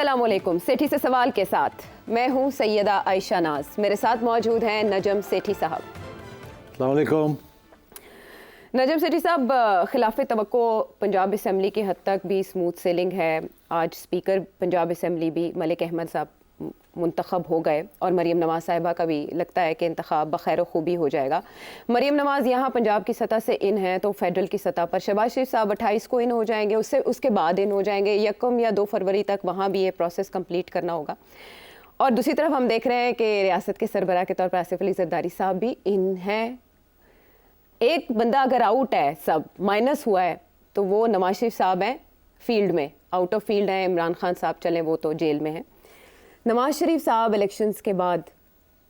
अस्सलामुअलैकुम। सेठी से सवाल के साथ मैं हूं सैयदा आयशा नाज, मेरे साथ मौजूद हैं नजम सेठी साहब। अस्सलाम वालेकुम। नजम सेठी साहब, खिलाफ तवक्को पंजाब असम्बली की हद तक भी स्मूथ सेलिंग है। आज स्पीकर पंजाब असम्बली भी मलिक अहमद साहब मुंतखब हो गए और मरीम नवाज़ साहिबा का भी लगता है कि इंतखाब बखैर खूबी हो जाएगा। मरीम नवाज़ यहाँ पंजाब की सतह से इन है तो फेडरल की सतह पर शहबाज शरीफ साहब 28 को इन हो जाएंगे, उसके बाद इन हो जाएंगे। 1 या 2 फरवरी तक वहाँ भी ये प्रोसेस कंप्लीट करना होगा। और दूसरी तरफ हम देख रहे हैं कि रियासत के सरबराह के तौर पर आसिफ अली जरदारी साहब भी इन हैं। एक बंदा अगर आउट है, सब माइनस हुआ है, तो वो नवाज शरीफ साहब हैं, फील्ड में आउट ऑफ फील्ड हैं। इमरान खान साहब चले, वो तो जेल में हैं। नवाज शरीफ साहब इलेक्शंस के बाद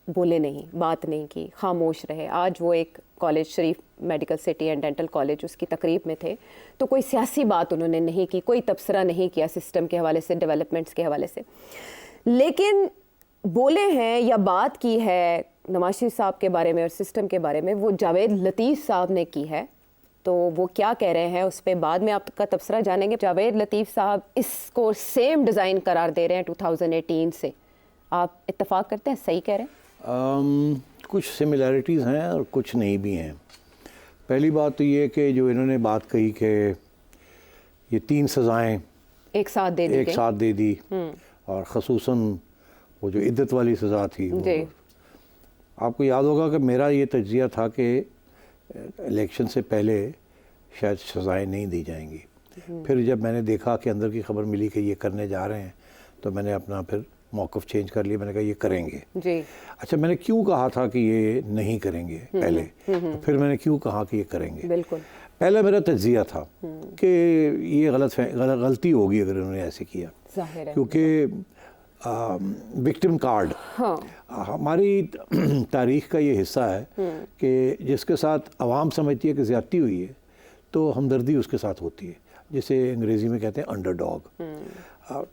बोले नहीं, बात नहीं की, खामोश रहे। आज वो एक college Sharif medical city and dental college उसकी तकरीब में थे, तो कोई सियासी बात उन्होंने नहीं की, कोई तबसरा नहीं किया सिस्टम के हवाले से, डेवलपमेंट्स के हवाले से। लेकिन बोले हैं या बात की है नवाज शरीफ साहब के बारे में और सिस्टम के बारे में, वो जावेद लतीफ़ साहब ने की है। तो वो क्या कह रहे हैं उस पर बाद में आपका तबसरा जानेंगे। जावेद लतीफ़ साहब इसको सेम डिज़ाइन करार दे रहे हैं 2018 से। आप इत्तेफाक करते हैं, सही कह रहे हैं? कुछ सिमिलैरिटीज़ हैं और कुछ नहीं भी हैं। पहली बात तो ये कि जो इन्होंने बात कही कि ये 3 सज़ाएँ एक साथ दे दी और ख़ुसूसन वो जो इद्दत वाली सज़ा थी, आपको याद होगा कि मेरा ये तज्ज़िया था कि इलेक्शन से पहले शायद सज़ाएँ नहीं दी जाएंगी। फिर जब मैंने देखा कि अंदर की खबर मिली कि ये करने जा रहे हैं, तो मैंने अपना फिर मौक़िफ़ चेंज कर लिया। मैंने कहा ये करेंगे जी। अच्छा, मैंने क्यों कहा था कि ये नहीं करेंगे पहले, तो फिर मैंने क्यों कहा कि ये करेंगे। बिल्कुल, पहला मेरा तज्ज़िया था कि ये गलती होगी अगर उन्होंने ऐसे किया, क्योंकि विक्टिम कार्ड हमारी तारीख़ का ये हिस्सा है कि जिसके साथ आवाम समझती है कि ज़्यादती हुई है तो हमदर्दी उसके साथ होती है, जिसे अंग्रेज़ी में कहते हैं अंडरडॉग।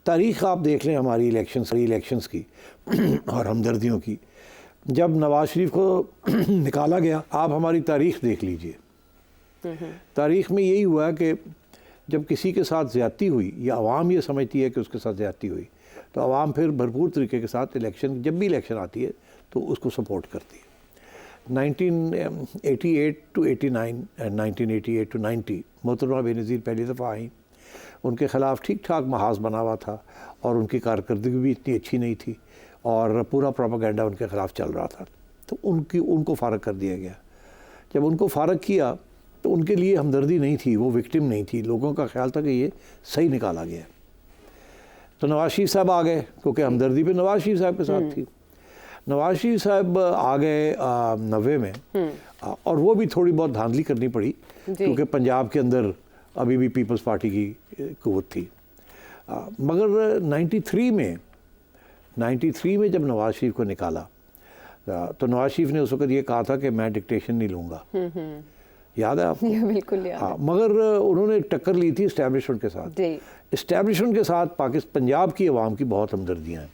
तारीख़ आप देख लें हमारी इलेक्शंस की और हमदर्दियों की। जब नवाज़ शरीफ को निकाला गया, आप हमारी तारीख़ देख लीजिए। तारीख़ में यही हुआ कि जब किसी के साथ ज़्यादती हुई या आवाम ये समझती है कि उसके साथ ज़्यादती हुई, तो आवाम फिर भरपूर तरीके के साथ जब भी इलेक्शन आती है तो उसको सपोर्ट करती है। 1988 to 89 एंड 1988 to 90 मोहतरमा बेनज़ीर पहली दफ़ा आई। उनके ख़िलाफ़ ठीक ठाक महाज बना हुआ था और उनकी कारकर्दगी भी इतनी अच्छी नहीं थी और पूरा प्रोपेगेंडा उनके ख़िलाफ़ चल रहा था, तो उनको फ़ारग कर दिया गया। जब उनको फ़ारग किया तो उनके लिए हमदर्दी नहीं थी, वो विक्टिम नहीं थी। लोगों का ख्याल था कि ये सही निकाला गया। तो नवाज शरीफ साहब आ गए, क्योंकि हमदर्दी पे नवाज शरीफ साहब के साथ थी। नवाज शरीफ साहब आ गए 90 में, और वो भी थोड़ी बहुत धांधली करनी पड़ी क्योंकि पंजाब के अंदर अभी भी पीपल्स पार्टी की क़ुव्वत थी। मगर 93 में जब नवाज शरीफ को निकाला तो नवाज शरीफ ने उस वक़्त ये कहा था कि मैं डिक्टेशन नहीं लूँगा। याद है आपको? बिल्कुल याद। हाँ, मगर उन्होंने टक्कर ली थी इस्टेब्लिशमेंट के साथ। इस्टेब्लिशमेंट के साथ पंजाब की आवाम की बहुत हमदर्दियाँ हैं।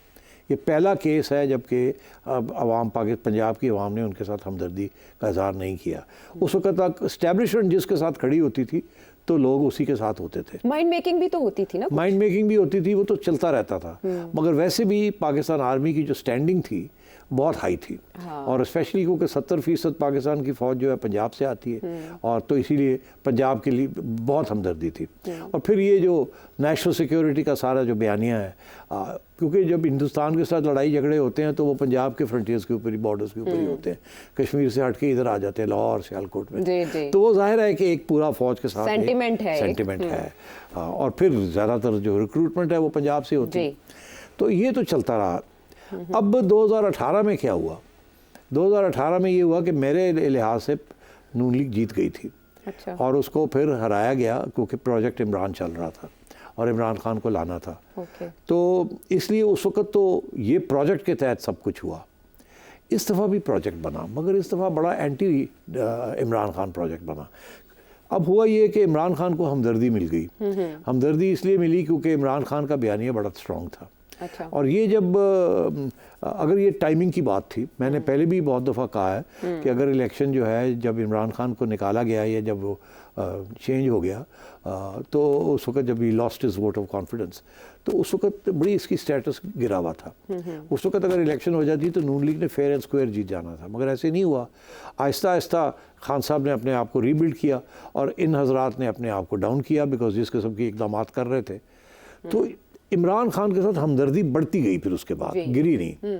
ये पहला केस है जबकि पंजाब की आवाम ने उनके साथ हमदर्दी का इज़हार नहीं किया। उस वक्त तक इस्टेब्लिशमेंट जिसके साथ खड़ी होती थी तो लोग उसी के साथ होते थे। माइंड मेकिंग भी तो होती थी ना? माइंड मेकिंग भी होती थी, वो तो चलता रहता था। मगर वैसे भी पाकिस्तान आर्मी की जो स्टैंडिंग थी बहुत हाई थी। और स्पेशली क्योंकि 70% पाकिस्तान की फ़ौज जो है पंजाब से आती है, और तो इसीलिए पंजाब के लिए बहुत हमदर्दी थी। और फिर ये जो नेशनल सिक्योरिटी का सारा जो बयानिया है, क्योंकि जब हिंदुस्तान के साथ लड़ाई झगड़े होते हैं तो वो पंजाब के फ्रंटियर्स के ऊपर ही, बॉर्डर्स के ऊपर ही होते हैं। कश्मीर से हट के इधर आ जाते हैं, लाहौर सियालकोट में। तो वो जाहिर है कि एक पूरा फ़ौज के साथ सेंटिमेंट है। और फिर ज़्यादातर जो रिक्रूटमेंट है वो पंजाब से होती है। तो ये तो चलता रहा। अब 2018 में क्या हुआ? 2018 में ये हुआ कि मेरे लिहाज से नून लीग जीत गई थी। अच्छा। और उसको फिर हराया गया क्योंकि प्रोजेक्ट इमरान चल रहा था और इमरान खान को लाना था। तो इसलिए उस वक़्त तो ये प्रोजेक्ट के तहत सब कुछ हुआ। इस दफ़ा भी प्रोजेक्ट बना, मगर इस दफ़ा बड़ा एंटी इमरान खान प्रोजेक्ट बना। अब हुआ ये कि इमरान खान को हमदर्दी मिल गई। हमदर्दी इसलिए मिली क्योंकि इमरान खान का बयानिया बड़ा स्ट्रॉन्ग था। अच्छा। और ये जब अगर ये टाइमिंग की बात थी, मैंने पहले भी बहुत दफ़ा कहा है कि अगर इलेक्शन जो है जब इमरान खान को निकाला गया या जब वो चेंज हो गया तो उस वक्त जब he lost is vote of confidence, तो उस वक्त बड़ी इसकी स्टेटस गिरा हुआ था। उस वक्त अगर इलेक्शन हो जाती तो नून लीग ने फेयर एंड स्क्वायर जीत जाना था, मगर ऐसे नहीं हुआ। आहिस्ता आहिस्ता खान साहब ने अपने आप को रीबिल्ड किया और इन हजरात ने अपने आप को डाउन किया बिकॉज जिस किस्म के इकदाम कर रहे थे। तो इमरान खान के साथ हमदर्दी बढ़ती गई, फिर उसके बाद गिरी नहीं।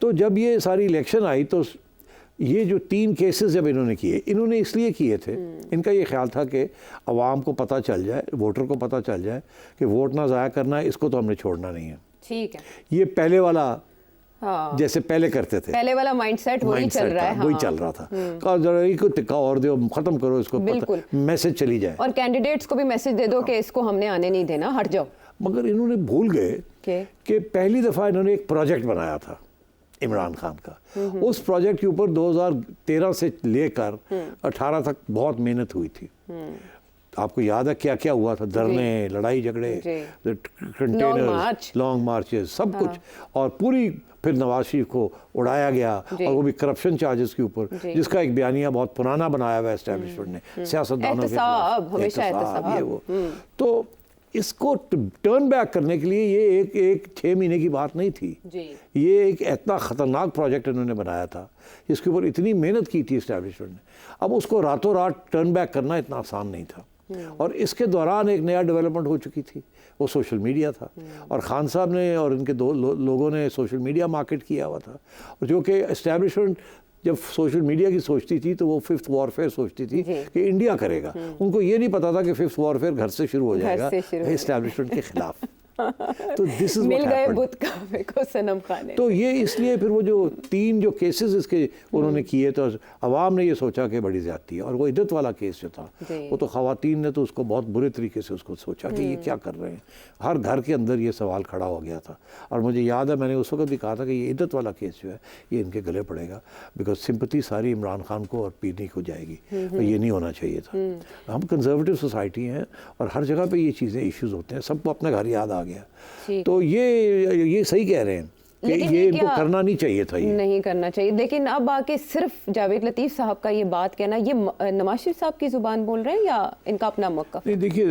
तो जब ये सारी इलेक्शन आई तो ये जो 3 केसेस जब इन्होंने किए, इन्होंने इसलिए किए थे, इनका ये ख्याल था कि अवाम को पता चल जाए, वोटर को पता चल जाए कि वोट ना ज़ाया करना है, इसको तो हमने छोड़ना नहीं है। ठीक है, ये पहले वाला हाँ, जैसे पहले करते थे, पहले वाला माइंडसेट वही चल रहा है, वही चल रहा था। कहा जरा इसको टिक्का और दो, खत्म करो इसको, बिल्कुल मैसेज चली जाए और कैंडिडेट्स को भी मैसेज दे दो कि इसको हमने आने नहीं देना, हट जाओ। मगर इन्होंने भूल गए कि पहली दफ़ा इन्होंने एक प्रोजेक्ट बनाया था इमरान खान का। उस प्रोजेक्ट के ऊपर 2013 से लेकर 18 तक बहुत मेहनत हुई थी। आपको याद है क्या क्या हुआ था? धरने, लड़ाई झगड़े, कंटेनर्स, लॉन्ग मार्चेस, सब कुछ। और पूरी फिर नवाज शरीफ को उड़ाया गया और वो भी करप्शन चार्जेस के ऊपर, जिसका एक बयानिया बहुत पुराना बनाया हुआ एस्टेब्लिशमेंट ने, सियासतदानों के खिलाफ, ये वो। तो इसको टर्न बैक करने के लिए ये एक 6 महीने की बात नहीं थी जी। ये एक इतना ख़तरनाक प्रोजेक्ट इन्होंने बनाया था, जिसके ऊपर इतनी मेहनत की थी इस्टेब्लिशमेंट ने। अब उसको रातों रात टर्न बैक करना इतना आसान नहीं था। और इसके दौरान एक नया डेवलपमेंट हो चुकी थी, वो सोशल मीडिया था। और खान साहब ने और इनके दो लोगों ने सोशल मीडिया मार्केट किया हुआ था, और जो कि इस्टेब्लिशमेंट जब सोशल मीडिया की सोचती थी तो वो 5th वॉरफेयर सोचती थी कि इंडिया करेगा। उनको ये नहीं पता था कि 5th वॉरफेयर घर से शुरू हो जाएगा इस्टेब्लिशमेंट के खिलाफ। तो दिस इज मिल गए बुत काबे को सनम खाने। तो ये इसलिए फिर वो जो 3 जो केसेस इसके उन्होंने किए, तो अवाम ने ये सोचा कि बड़ी ज्यादती है। और वो इद्दत वाला केस जो था, वो तो खवातीन ने तो उसको बहुत बुरे तरीके से उसको सोचा कि ये क्या कर रहे हैं। हर घर के अंदर ये सवाल खड़ा हो गया था। और मुझे याद है मैंने उस वक्त भी कहा था कि ये इद्दत वाला केस जो है ये इनके गले पड़ेगा, बिकॉज सिंपैथी सारी इमरान खान को और पीने को जाएगी, और ये नहीं होना चाहिए था। हम कंजर्वेटिव सोसाइटी हैं और हर जगह पे ये चीज़ें इश्यूज होते हैं, सबको अपना घर याद आ गया। तो ये सही कह रहे हैं कि ये इनको करना नहीं चाहिए था, ये नहीं करना चाहिए। लेकिन अब आके सिर्फ जावेद लतीफ़ साहब का ये बात कहना, ये नवाज शरीफ साहब की ज़ुबान बोल रहे हैं या इनका अपना मौक़िफ़? नहीं, देखिए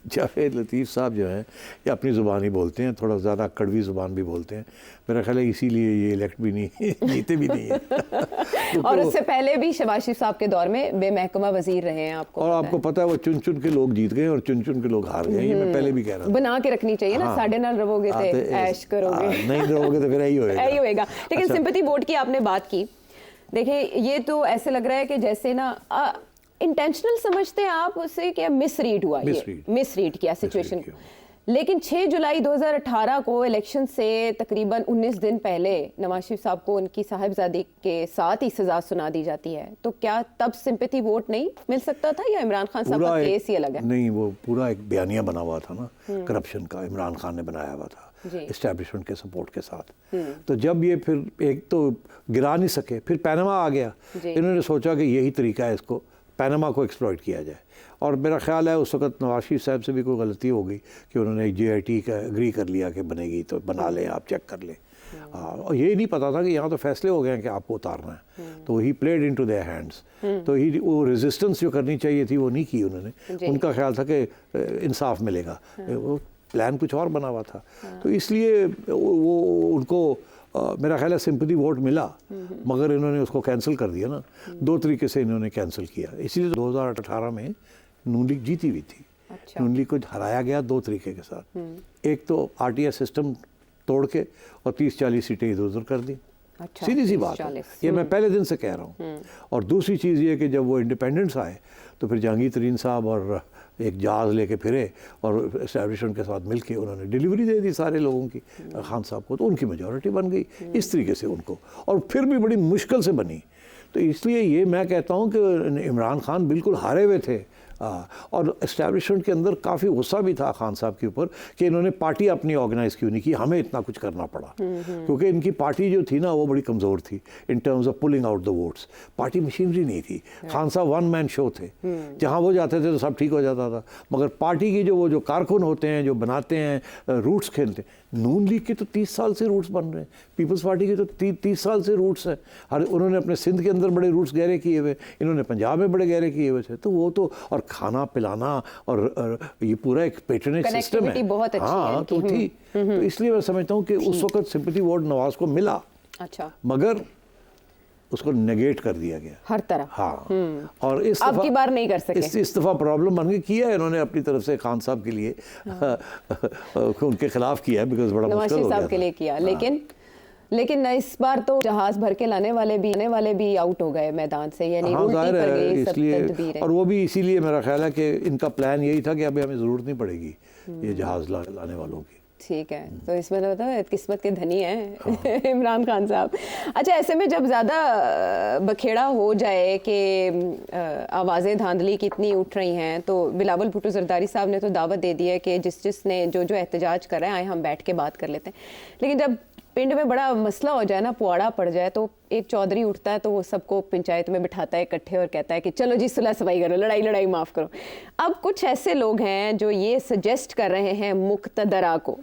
जावेद लतीफ़ साहब जो हैं ये अपनी ज़ुबान ही बोलते हैं, थोड़ा ज़्यादा कड़वी ज़ुबान भी बोलते हैं। मेरा ख्याल है इसीलिए ये इलेक्ट भी नहीं जीते भी नहीं है। और उससे पहले भी शहबाज शरीफ साहब के दौर में बेमहकमा वज़ीर रहे हैं, आपको और आपको पता है वो चुन चुन के लोग जीत गए और चुन चुन के लोग हार गए। ये मैं पहले भी कह रहा था, बना के रखनी चाहिए ना, साढ़े नाल रहोगे तो ऐश करोगे, नहीं रहोगे तो फिर यही होएगा। लेकिन सिंपैथी वोट की आपने बात की, देखिए ये तो ऐसे लग रहा है कि जैसे ना इंटेंशनल समझते हैं आप उसे कि मिसरीड हुआ, मिसरीड किया सिचुएशन। लेकिन 6 जुलाई 2018 को इलेक्शन से तकरीबन 19 दिन पहले नवाज शरीफ साहब को उनकी साहिबजादी के साथ ही सजा सुना दी जाती है, तो क्या तब सिंपैथी वोट नहीं मिल सकता था, या इमरान खान साहब का केस ही अलग है? नहीं, वो पूरा एक बयानिया बना हुआ था ना करप्शन का, इमरान खान ने बनाया हुआ था एस्टेब्लिशमेंट के सपोर्ट के साथ। तो जब ये फिर एक तो गिरा नहीं सके, फिर पैनामा आ गया, इन्होंने सोचा कि यही तरीका है, इसको पैनामा को एक्सप्लॉइट किया जाए। और मेरा ख्याल है उस वक्त नवाज शरीफ साहब से भी कोई गलती हो गई कि उन्होंने JIT का एग्री कर लिया कि बनेगी तो बना लें, आप चेक कर लें। और ये नहीं पता था कि यहाँ तो फैसले हो गए हैं कि आपको उतारना है, तो he played into their hands. तो ही वो रेजिस्टेंस जो करनी चाहिए थी वो नहीं की उन्होंने। उनका ख्याल था कि इंसाफ मिलेगा, वो प्लान कुछ और बना हुआ था। तो इसलिए वो उनको मेरा ख्याल है सिंपैथी वोट मिला, मगर इन्होंने उसको कैंसिल कर दिया ना। 2 तरीके से इन्होंने कैंसिल किया। इसीलिए 2018 में नून लीग जीती हुई थी। नून लीग को हराया गया 2 तरीके के साथ। एक तो RTS सिस्टम तोड़ के और 30-40 सीटें इधर उधर कर दी। सीधी सी बात है, ये मैं पहले दिन से कह रहा हूँ। और दूसरी चीज़ ये कि जब वो इंडिपेंडेंस आए तो फिर जहांगीर तरीन साहब और एक जहाज़ लेके फिरे और एस्टेब्लिशमेंट के साथ मिलके उन्होंने डिलीवरी दे दी सारे लोगों की खान साहब को, तो उनकी मेजॉरिटी बन गई इस तरीके से उनको, और फिर भी बड़ी मुश्किल से बनी। तो इसलिए ये मैं कहता हूँ कि इमरान खान बिल्कुल हारे हुए थे और इस्टेब्लिशमेंट के अंदर काफ़ी गुस्सा भी था खान साहब के ऊपर कि इन्होंने पार्टी अपनी ऑर्गेनाइज क्यों नहीं की, हमें इतना कुछ करना पड़ा। क्योंकि इनकी पार्टी जो थी ना वो बड़ी कमज़ोर थी in terms of pulling out the votes. Party machinery नहीं थी। खान साहब वन मैन शो थे, जहाँ वो जाते थे तो सब ठीक हो जाता था। मगर पार्टी की वो जो कारकुन होते हैं, जो बनाते हैं, रूट्स खेलते हैं। नून लीग के तो 30 साल से रूट्स बन रहे हैं, पीपल्स पार्टी के तो 30 साल से रूट्स हैं। हर उन्होंने अपने सिंध के अंदर बड़े रूट्स गहरे किए हुए, इन्होंने पंजाब में बड़े गहरे किए हुए थे। तो वो तो और खाना पिलाना और ये पूरा एक पेट्रोनेज सिस्टम है। बहुत अच्छी हाँ तो थी। तो इसलिए मैं समझता हूँ कि उस वक्त सिंपैथी वोट नवाज को मिला, अच्छा, मगर उसको नेगेट कर दिया गया हर तरह। हाँ, और इस अब की बार नहीं कर सके। इस दफ़ा प्रॉब्लम बन गई। किया है इन्होंने अपनी तरफ से खान साहब के लिए, उनके खिलाफ किया है, बिकॉज बड़ा मुश्किल हो गया साहब के लिए किया। लेकिन इस बार तो जहाज भर के लाने वाले भी आउट हो गए मैदान से, यानी हाँ, उल्टी पड़ गई इसलिए। और वो भी इसीलिए मेरा ख्याल है कि इनका प्लान यही था कि अभी हमें ज़रूरत नहीं पड़ेगी ये जहाज़ लाने वालों की। ठीक है, तो इसमें तो बताओ किस्मत के धनी हैं इमरान खान साहब। अच्छा, ऐसे में जब ज़्यादा बखेड़ा हो जाए कि आवाज़ें धांधली की इतनी उठ रही हैं, तो बिलावल भुट्टो जरदारी साहब ने तो दावत दे दी है कि जिसने जो एहतजाज कर रहे हैं आए हम बैठ के बात कर लेते हैं। लेकिन जब पिंड में बड़ा मसला हो जाए ना, पुआड़ा पड़ जाए, तो एक चौधरी उठता है तो वो सबको पंचायत में बिठाता है इकट्ठे और कहता है कि चलो जी सुलह सफाई करो, लड़ाई माफ़ करो। अब कुछ ऐसे लोग हैं जो ये सजेस्ट कर रहे हैं मुक़्तदरा को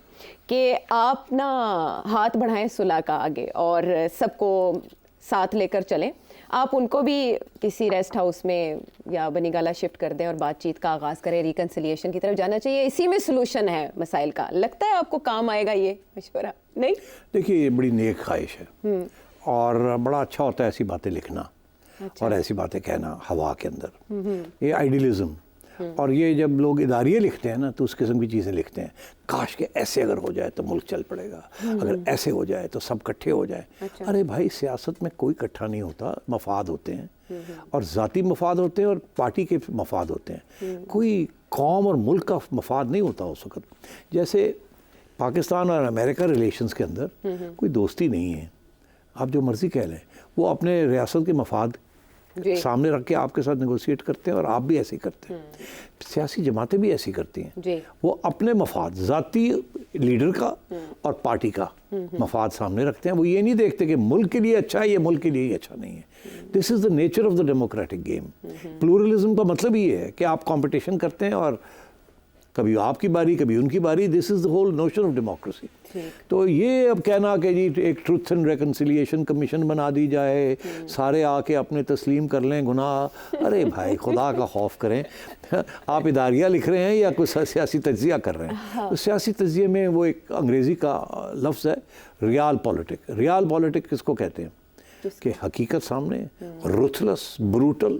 कि आप ना हाथ बढ़ाएं सुलह का आगे और सबको साथ लेकर चलें। आप उनको भी किसी रेस्ट हाउस में या बनीगाला शिफ्ट कर दें और बातचीत का आगाज़ करें, रिकन्सिलिएशन की तरफ जाना चाहिए, इसी में सलूशन है मसाइल का। लगता है आपको काम आएगा ये मशवरा? नहीं, देखिए ये बड़ी नेक ख्वाहिश है और बड़ा अच्छा होता है ऐसी बातें लिखना। अच्छा। और ऐसी बातें कहना हवा के अंदर, ये आइडियलिज्म। और ये जब लोग इदारिये लिखते हैं ना तो उस किस्म की चीज़ें लिखते हैं, काश के ऐसे अगर हो जाए तो मुल्क चल पड़ेगा, अगर ऐसे हो जाए तो सब इकट्ठे हो जाए। अच्छा। अरे भाई, सियासत में कोई इकट्ठा नहीं होता, मफाद होते हैं और ज़ाती मफाद होते हैं और पार्टी के मफाद होते हैं। कोई कौम और मुल्क का मफाद नहीं होता उस वक्त। जैसे पाकिस्तान और अमेरिका रिलेशंस के अंदर कोई दोस्ती नहीं है, आप जो मर्ज़ी कह लें, वो अपने रियासत के मफाद सामने रख के आपके साथ नेगोशिएट करते हैं और आप भी ऐसे ही करते हैं। सियासी जमातें भी ऐसी करती हैं, वो अपने मफाद, ज़ाती लीडर का और पार्टी का मफाद सामने रखते हैं। वो ये नहीं देखते कि मुल्क के लिए अच्छा है, ये मुल्क के लिए ही अच्छा नहीं है। This is the nature of the democratic game. Pluralism का मतलब ये है कि आप कंपटीशन करते हैं और कभी आपकी बारी कभी उनकी बारी। This is the whole notion of democracy. तो ये अब कहना कि जी एक ट्रुथ एंड रिकन्सिलिएशन कमीशन बना दी जाए, सारे आके अपने तस्लीम कर लें गुनाह, अरे भाई खुदा का खौफ करें। आप इदारिया लिख रहे हैं या कुछ सियासी तज्जिया कर रहे हैं? हाँ। तो सियासी तज्जिए में वो एक अंग्रेज़ी का लफ्ज़ है रियल पॉलिटिक। रियल पॉलिटिक किसको कहते हैं कि हकीकत सामने, रुथलेस, ब्रूटल,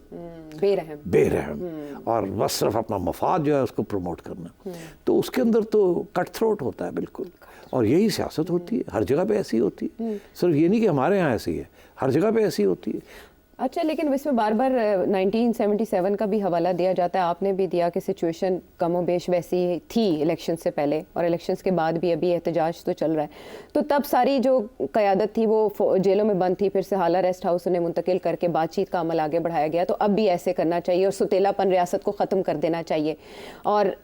बेरहम और बस सिर्फ अपना मफाद जो है उसको प्रमोट करना। तो उसके अंदर तो कट थ्रोट होता है बिल्कुल, और यही सियासत होती है, हर जगह पे ऐसी होती है। सिर्फ ये नहीं कि हमारे यहाँ ऐसी है, हर जगह पे ऐसी होती है। अच्छा, लेकिन इसमें बार बार 1977 का भी हवाला दिया जाता है, आपने भी दिया कि सिचुएशन कमोबेश वैसी थी इलेक्शन से पहले और इलेक्शंस के बाद भी अभी एहतजाज तो चल रहा है। तो तब सारी जो क़यादत थी वो जेलों में बंद थी, फिर से हाला रेस्ट हाउस उन्हें मुंतकिल करके बातचीत का अमल आगे बढ़ाया गया। तो अब भी ऐसे करना चाहिए और सुतेलापन रियासत को ख़त्म कर देना चाहिए और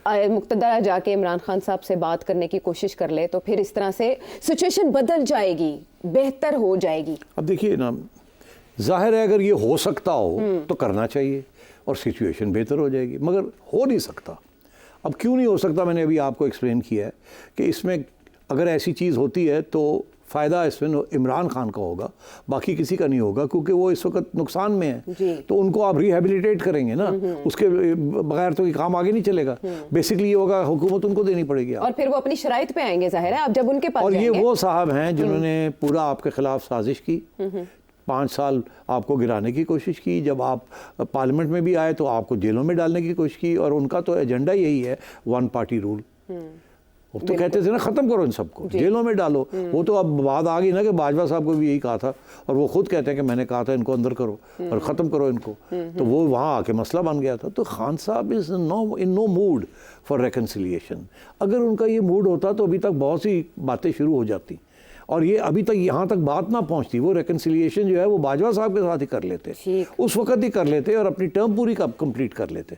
मुक़्तदरा जाके इमरान खान साहब से बात करने की कोशिश कर ले, तो फिर इस तरह से सिचुएशन बदल जाएगी, बेहतर हो जाएगी। अब देखिए ना, जाहिर है अगर ये हो सकता हो तो करना चाहिए और सिचुएशन बेहतर हो जाएगी, मगर हो नहीं सकता। अब क्यों नहीं हो सकता, मैंने अभी आपको एक्सप्लेन किया है कि इसमें अगर ऐसी चीज़ होती है तो फ़ायदा इसमें इमरान खान का होगा, बाकी किसी का नहीं होगा, क्योंकि वो इस वक्त नुकसान में है। तो उनको आप रिहेबिलिटेट करेंगे ना, उसके बगैर तो ये काम आगे नहीं चलेगा। बेसिकली ये होगा हुकूमत उनको देनी पड़ेगी और फिर वो अपनी शराइत पे आएंगे, जाहिर है, आप जब उनके पास और ये वो साहब हैं जिन्होंने पूरा आपके खिलाफ साजिश की, 5 साल आपको गिराने की कोशिश की, जब आप पार्लियामेंट में भी आए तो आपको जेलों में डालने की कोशिश की, और उनका तो एजेंडा यही है वन पार्टी रूल। वो तो कहते थे ना ख़त्म करो इन सबको, जेलों में डालो। वो तो अब बात आ गई ना कि बाजवा साहब को भी यही कहा था, और वो खुद कहते हैं कि मैंने कहा था इनको अंदर करो और ख़त्म करो इनको। तो वो वहाँ आके मसला बन गया था। तो Khan sahab is in no mood for reconciliation. अगर उनका ये मूड होता तो अभी तक बहुत सी बातें शुरू हो जाती और ये अभी तक यहाँ तक बात ना पहुँचती, वो रेकन्सिलिएशन जो है वो बाजवा साहब के साथ ही कर लेते, उस वक्त ही कर लेते और अपनी टर्म पूरी कंप्लीट कर लेते।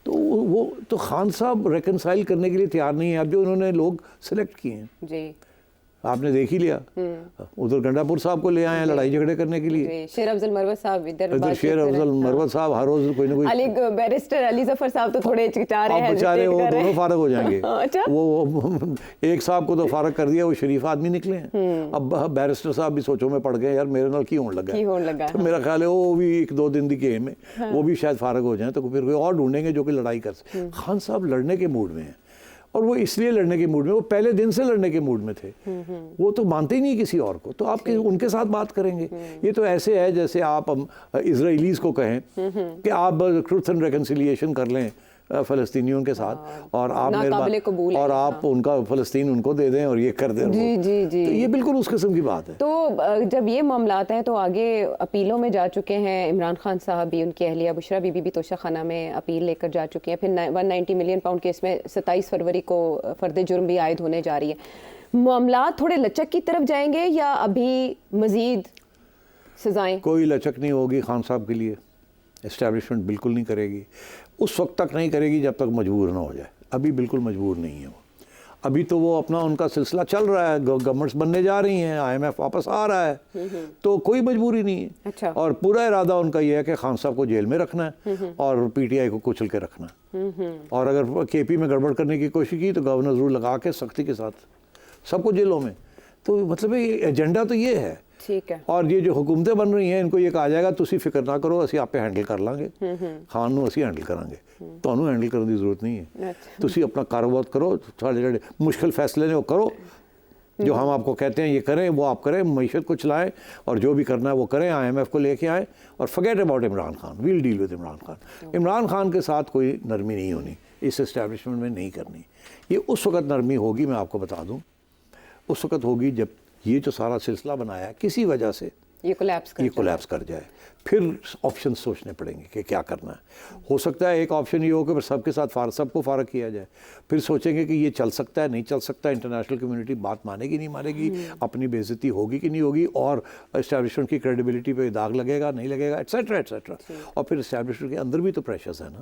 तो वो तो खान साहब रेकन्साइल करने के लिए तैयार नहीं है। अब जो उन्होंने लोग सेलेक्ट किए हैं जी, आपने देख ही लिया, उधर गंडापुर साहब को ले आए हैं लड़ाई झगड़े करने के लिए। शेर अफजल मरवत साहब इधर शेर अफजल मरवत साहब हर रोज कोई ना कोई, अली बैरिस्टर अली जफर साहब तो थोड़े चिकचा रहे हैं, बेचारे वो दोनों फारग हो जाएंगे। अच्छा? वो एक साहब को तो फारग कर दिया, वो शरीफ आदमी निकले हैं। अब बैरिस्टर साहब भी सोचो में पड़ गए, यार मेरे नाल की होने लगा, तो मेरा ख्याल है वो भी 1-2 दिन की गेम है, वो भी शायद फारग हो जाए, तो फिर कोई और ढूंढेंगे जो कि लड़ाई कर सके। खान साहब लड़ने के मूड में है, और वो इसलिए लड़ने के मूड में, वो पहले दिन से लड़ने के मूड में थे, वो तो मानते ही नहीं किसी और को, तो आप उनके साथ बात करेंगे। ये तो ऐसे है जैसे आप इजराइलीज को कहें कि आप ट्रुथ एंड रिकन्सिलिएशन कर लें फ़लस्तीनियों के साथ, और आप और आप उनका फ़लस्तीन उनको दे दें और ये कर दें। जी जी जी, तो ये बिल्कुल उस किस्म की बात है। तो जब ये मामलात हैं तो आगे अपीलों में जा चुके हैं, इमरान खान साहब भी, उनकी अहलिया बुशरा बीबी भी तोशाखाना में अपील लेकर जा चुकी हैं। फिर 190 मिलियन पाउंड केस में 27 फरवरी को फर्द जुर्म भी आयद होने जा रही है। मामलात थोड़े लचक की तरफ जाएंगे या अभी मजीद सजाएं? कोई लचक नहीं होगी खान साहब के लिए, एस्टैब्लिशमेंट बिल्कुल नहीं करेगी, उस वक्त तक नहीं करेगी जब तक मजबूर ना हो जाए। अभी बिल्कुल मजबूर नहीं है वो, अभी तो वो अपना उनका सिलसिला चल रहा है, गवर्नमेंट्स बनने जा रही हैं, IMF वापस आ रहा है, तो कोई मजबूरी नहीं है। अच्छा। और पूरा इरादा उनका ये है कि खान साहब को जेल में रखना है और PTI को कुचल के रखना है, और अगर KP में गड़बड़ करने की कोशिश की तो गवर्नर रूल लगा के सख्ती के साथ सबको जेलों में। तो मतलब ये एजेंडा तो ये है। ठीक है। और ये जो हुकूमतें बन रही हैं, इनको ये कहा जाएगा तुसी फिक्र ना करो, असी आपे हैंडल कर लांगे, खान नूं असी हैंडल करांगे, तुहानूं हैंडल करने की जरूरत नहीं है। तुसी अपना कारोबार करो, सारे जेडे मुश्किल फैसले ने वो करो, जो हम आपको कहते हैं ये करें वो आप करें, मईशत को चलाएं और जो भी करना है वो करें, IMF को लेके आएँ और forget about Imran Khan, we'll deal with Imran Khan. Imran Khan के साथ कोई नरमी नहीं होनी, इस इस्टेब्लिशमेंट में नहीं करनी। ये उस वक्त नरमी होगी, मैं आपको बता दूँ, उस वक्त होगी जब ये जो सारा सिलसिला बनाया है किसी वजह से ये कोलैप्स कर जाए, फिर ऑप्शन सोचने पड़ेंगे कि क्या करना है। हो सकता है एक ऑप्शन ये हो कि सबके साथ सबको फारग किया जाए, फिर सोचेंगे कि ये चल सकता है नहीं चल सकता, इंटरनेशनल कम्युनिटी बात मानेगी नहीं मानेगी, अपनी बेइज्जती होगी कि नहीं होगी, और इस्टेब्लिशमेंट की क्रेडिबिलिटी पे दाग लगेगा नहीं लगेगा, एट्सेट्रा एट्सेट्रा। और फिर इस्टेब्लिशमेंट के अंदर भी तो प्रेशर्स है ना,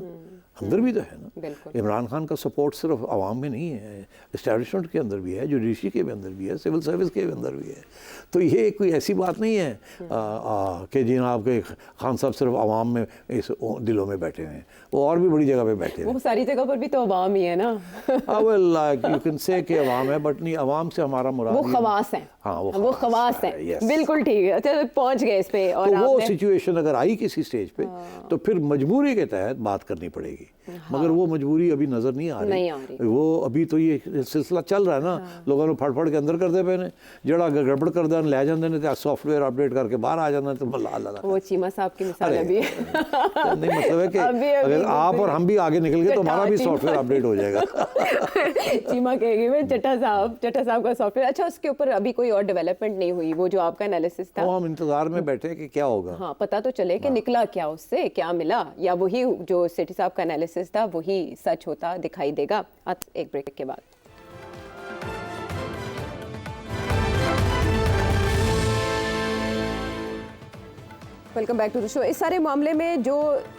अंदर भी तो है ना। इमरान खान का सपोर्ट सिर्फ आवाम में नहीं है, इस्टेब्लिशमेंट के अंदर भी है, जुडिशरी के भी अंदर भी है, सिविल सर्विस के भी अंदर भी है। तो ये कोई ऐसी बात नहीं है कि जनाब के खान साहब सिर्फ आवाम में इस दिलों में बैठे हैं, वो और भी बड़ी जगह पे बैठे हैं। वो सारी जगह पर भी तो आवाम ही है ना। यू कैन से कि आवाम है, बट नहीं, आवाम से हमारा मुराद वो खवास है। हाँ, वो खवास है। बिल्कुल ठीक है। अच्छा, पहुंच गए इस पे। और तो वो सिचुएशन अगर आई किसी स्टेज पे तो फिर मजबूरी के तहत बात करनी पड़ेगी। मगर वो मजबूरी अभी नजर नहीं आ रही। वो अभी तो ये सिलसिला चल रहा है ना, लोगों ने फड़ के अंदर करते पे ने, जड़ा गड़बड़ कर देन ले जांदे ने ते सॉफ्टवेयर अपडेट करके बाहर आ जांदे तो अल्लाह। वो चीमा साहब की मिसाल अभी है। नहीं, मतलब है कि अगर आप और हम भी आगे निकल गए तो हमारा भी सॉफ्टवेयर अपडेट हो जाएगा। चीमा कहेगी मैं चट्टा साहब का सॉफ्टवेयर। अच्छा, उसके ऊपर अभी कोई और डेवलपमेंट नहीं हुई? वो जो आपका एनालिसिस था, हम इंतजार में बैठे कि क्या होगा। हाँ, पता तो चले कि निकला क्या, उससे क्या मिला, या वही जो सेठी साहब का एनालिसिस था वही सच होता दिखाई देगा। एक ब्रेक के बाद। Welcome back to the show. इस सारे मामले में जो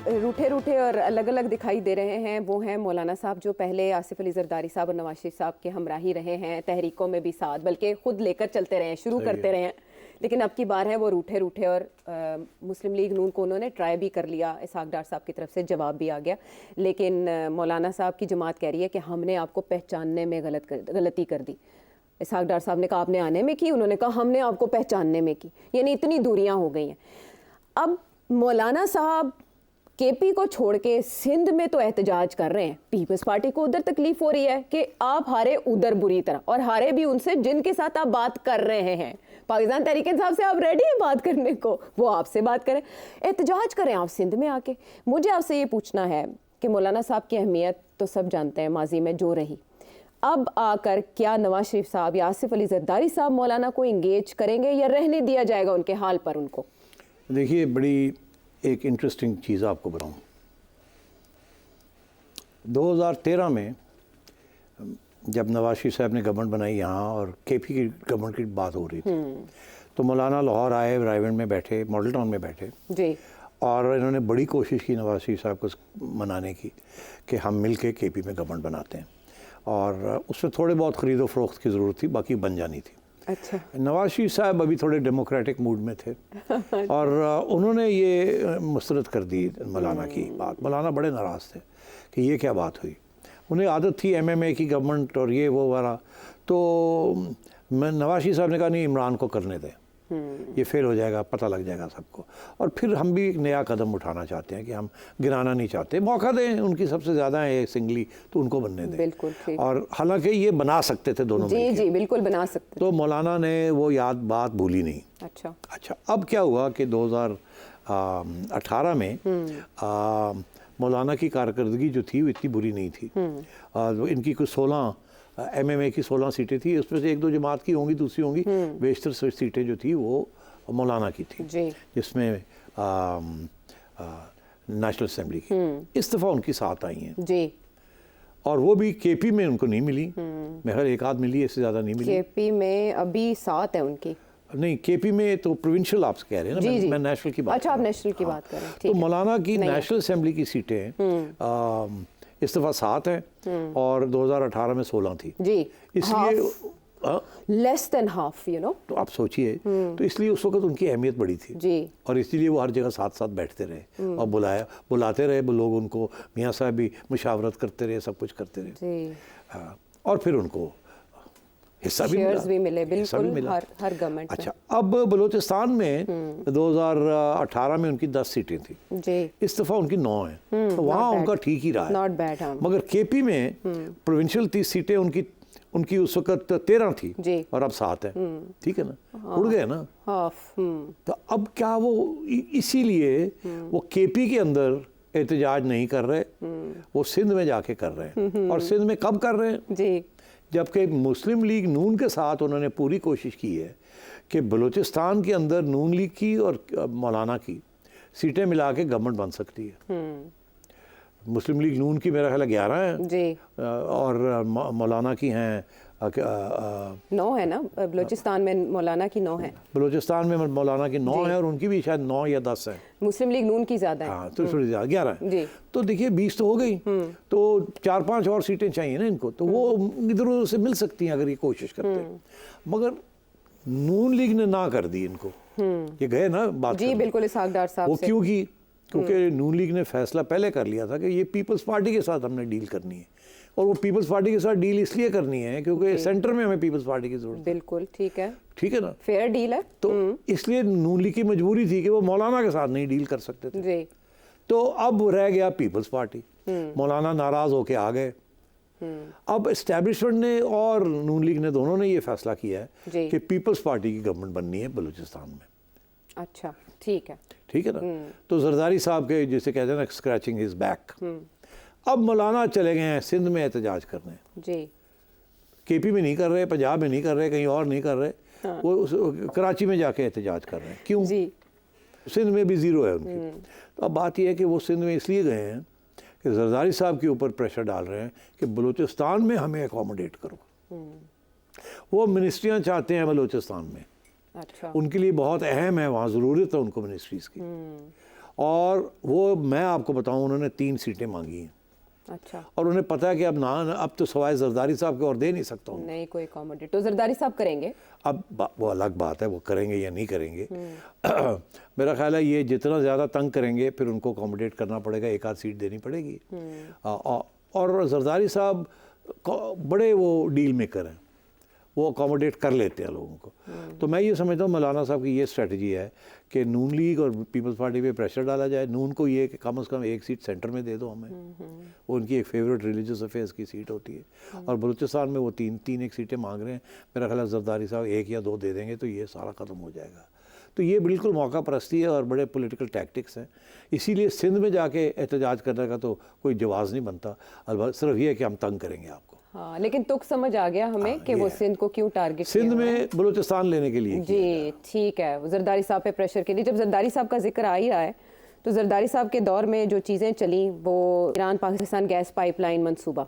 रूठे और अलग अलग दिखाई दे रहे हैं वो हैं मौलाना साहब, जो पहले आसिफ अली जरदारी साहब और नवाज शरीफ साहब के हमराही रहे हैं, तहरीकों में भी साथ, बल्कि खुद लेकर चलते रहे हैं, शुरू करते रहे हैं। लेकिन अब की बार है वो रूठे और मुस्लिम लीग नून को उन्होंने ट्राई भी कर लिया, इसहाक डार साहब की तरफ से जवाब भी आ गया, लेकिन मौलाना साहब की जमात कह रही है कि हमने आपको पहचानने में गलती कर दी। इसहाक डार साहब ने कहा आपने आने में की, उन्होंने कहा हमने आपको पहचानने में की, यानी इतनी दूरियां हो गई हैं। अब मौलाना साहब केपी को छोड़ के सिंध में तो एहतजाज कर रहे हैं, पीपल्स पार्टी को उधर तकलीफ हो रही है कि आप हारे उधर बुरी तरह, और हारे भी उनसे जिनके साथ आप बात कर रहे हैं। पाकिस्तान तहरीक इंसाफ से आप रेडी हैं बात करने को, वो आपसे बात करें, एहतजाज करें आप सिंध में आके। मुझे आपसे ये पूछना है कि मौलाना साहब की अहमियत तो सब जानते हैं माजी में जो रही, अब आकर क्या नवाज शरीफ साहब या आसिफ अली जरदारी साहब मौलाना को इंगेज करेंगे या रहने दिया जाएगा उनके हाल पर उनको? देखिए, बड़ी एक इंटरेस्टिंग चीज़ आपको बताऊं। 2013 में जब नवाज शरीफ साहब ने गवर्नमेंट बनाई यहाँ और केपी की गवर्नमेंट की बात हो रही थी, तो मौलाना लाहौर आए, रायगढ़ में बैठे, मॉडल टाउन में बैठे जी, और इन्होंने बड़ी कोशिश की नवाज शरीफ साहब को मनाने की कि हम मिल के केपी में गवर्नमेंट बनाते हैं, और उसमें थोड़े बहुत ख़रीदो फरोख्त की ज़रूरत थी, बाकी बन जानी थी। अच्छा, नवाज शरीफ साहब अभी थोड़े डेमोक्रेटिक मूड में थे और उन्होंने ये मुस्तरद कर दी मौलाना की बात। मौलाना बड़े नाराज़ थे कि ये क्या बात हुई। उन्हें आदत थी MMA की गवर्नमेंट और ये वो वाला, तो मैं नवाज शरीफ साहब ने कहा नहीं, इमरान को करने दें, ये फेल हो जाएगा, पता लग जाएगा सबको, और फिर हम भी एक नया कदम उठाना चाहते हैं कि हम गिराना नहीं चाहते, मौका दें, उनकी सबसे ज़्यादा है सिंगली, तो उनको बनने दें। बिल्कुल ठीक। और हालांकि ये बना सकते थे दोनों जी जी बिल्कुल बना सकते। तो मौलाना ने वो बात भूली नहीं। अच्छा, अब क्या हुआ कि 2018 में मौलाना की कारकर्दगी जो थी वो इतनी बुरी नहीं थी। इनकी कुछ 16 MMA की 16 सीटें थी, उसमें से 1-2 जमात की होंगी, दूसरी होंगी, बेशतर सीटें जो थी वो मौलाना की थी, जिसमें नेशनल असेंबली की इस दफ़ा उनकी 7 आई हैं जी, और वो भी केपी में उनको नहीं मिली, मेरे एक आध मिली, इससे ज़्यादा नहीं मिली। केपी में अभी 7 है उनकी। नहीं, केपी में तो प्रोविंशियल आप कह रहे हैं ना, मैं नेशनल की बात। अच्छा, आप नेशनल की बात कर रहे हैं। तो मौलाना की नेशनल असेंबली की सीटें इस दफ़ा 7 हैं और 2018 में 16 थी जी, इसलिए less than half, you know. तो आप सोचिए, तो इसलिए उस वक्त उनकी अहमियत बड़ी थी जी, और इसीलिए वो हर जगह साथ साथ बैठते रहे और बुलाते रहे लोग उनको, मियाँ साहब भी मुशावरत करते रहे, सब कुछ करते रहे जी। और फिर उनको हिस्सा भी मिले बिल्कुल, हर गवर्नमेंट। अच्छा, अब बलूचिस्तान में 2018 में उनकी 10 सीटें थी जी, इस दफ़ा उनकी 9 हैं, तो वहाँ उनका ठीक ही रहा है, नॉट बैड। मगर केपी में प्रोविंशियल 30 सीटें उनकी उस वक्त 13 थी जी, और अब 7 है, ठीक है ना, उड़ गए ना हाफ। तो अब क्या वो इसीलिए वो केपी के अंदर एहतजाज नहीं कर रहे, वो सिंध में जाके कर रहे हैं, और सिंध में कब कर रहे हैं जी, जबकि मुस्लिम लीग नून के साथ उन्होंने पूरी कोशिश की है कि बलूचिस्तान के अंदर नून लीग की और मौलाना की सीटें मिला के गवर्नमेंट बन सकती है। मुस्लिम लीग नून की मेरा ख्याल 11 है जी, और मौलाना की हैं 9 है ना, बलूचिस्तान में मौलाना की 9 है, बलूचिस्तान में मौलाना की 9 है, और उनकी भी शायद 9 या 10 है। मुस्लिम लीग नून की ज़्यादा है, हाँ, तो थोड़ी ज़्यादा 11 है। तो देखिए 20 तो हो गई, तो 4-5 और सीटें चाहिए ना इनको, तो वो इधर उधर से मिल सकती हैं अगर ये कोशिश करते हैं, मगर नून लीग ने ना कर दी इनको। ये गए ना बात जी, बिल्कुल इसहाक डार साहब वो क्यों की, क्योंकि नून लीग ने फैसला पहले कर लिया था कि ये पीपल्स पार्टी के साथ हमने डील करनी है, और वो पीपल्स पार्टी के साथ डील इसलिए करनी है क्योंकि सेंटर में हमें पीपल्स पार्टी की जरूरत है। बिल्कुल ठीक है ना, फेयर डील है, तो इसलिए नून लीग की मजबूरी थी कि वो मौलाना के साथ नहीं डील कर सकते थे जी। तो अब रह गया पीपल्स पार्टी, मौलाना नाराज होके आ गए। अब एस्टेब्लिशमेंट ने और नून लीग ने दोनों ने ये फैसला किया है कि पीपल्स पार्टी की गवर्नमेंट बननी है बलूचिस्तान में। अच्छा, ठीक है ना, तो जरदारी साहब के जिसे कहते हैं ना स्क्रैचिंग हिज बैक, अब मौलाना चले गए हैं सिंध में एहतजाज करने जी, केपी में नहीं कर रहे, पंजाब में नहीं कर रहे, कहीं और नहीं कर रहे, हाँ। वो कराची में जाके एहतजाज कर रहे हैं। क्यों जी? सिंध में भी ज़ीरो है उनकी। तो अब बात यह है कि वो सिंध में इसलिए गए हैं कि जरदारी साहब के ऊपर प्रेशर डाल रहे हैं कि बलूचिस्तान में हमें अकोमोडेट करो। वो मिनिस्ट्रियाँ चाहते हैं बलूचिस्तान में, अच्छा, उनके लिए बहुत अहम है, वहाँ ज़रूरत है उनको मिनिस्ट्रीज़ की, और वो मैं आपको बताऊँ उन्होंने 3 सीटें मांगी हैं। अच्छा, और उन्हें पता है कि अब तो सवाए जरदारी साहब के और दे नहीं सकता हूँ, नहीं कोई अकोमोडेट, तो जरदारी साहब करेंगे। अब वो अलग बात है, वो करेंगे या नहीं करेंगे। मेरा ख्याल है ये जितना ज़्यादा तंग करेंगे फिर उनको अकोमोडेट करना पड़ेगा, 1 आध सीट देनी पड़ेगी। और जरदारी साहब बड़े वो डील मेकर हैं, वो अकोमोडेट कर लेते हैं लोगों को। तो मैं ये समझता हूँ मौलाना साहब की ये स्ट्रेटजी है कि नून लीग और पीपल्स पार्टी पे प्रेशर डाला जाए, नून को ये कि कम से कम 1 सीट सेंटर में दे दो हमें, वो उनकी एक फेवरेट रिलीजियस अफेयर्स की सीट होती है, और बलूचिस्तान में वो 3 सीटें मांग रहे हैं। मेरा ख्याल है जरदारी साहब 1 या 2 दे देंगे तो ये सारा ख़त्म हो जाएगा। तो ये बिल्कुल मौका परस्ती है और बड़े पॉलिटिकल टैक्टिक्स हैं, इसीलिए सिंध में जाके एहतजाज करने का तो कोई जवाज़ नहीं बनता, अलबत्ता सिर्फ ये है कि हम तंग करेंगे आपको। हाँ, लेकिन तुक समझ आ गया हमें कि वो सिंध को क्यों टारगेट, सिंध में बलूचिस्तान लेने के लिए जी, ठीक है, जरदारी साहब पे प्रेशर के लिए। जब जरदारी साहब का जिक्र आ ही रहा है, तो जरदारी साहब के दौर में जो चीज़ें चली वो ईरान पाकिस्तान गैस पाइपलाइन मंसूबा,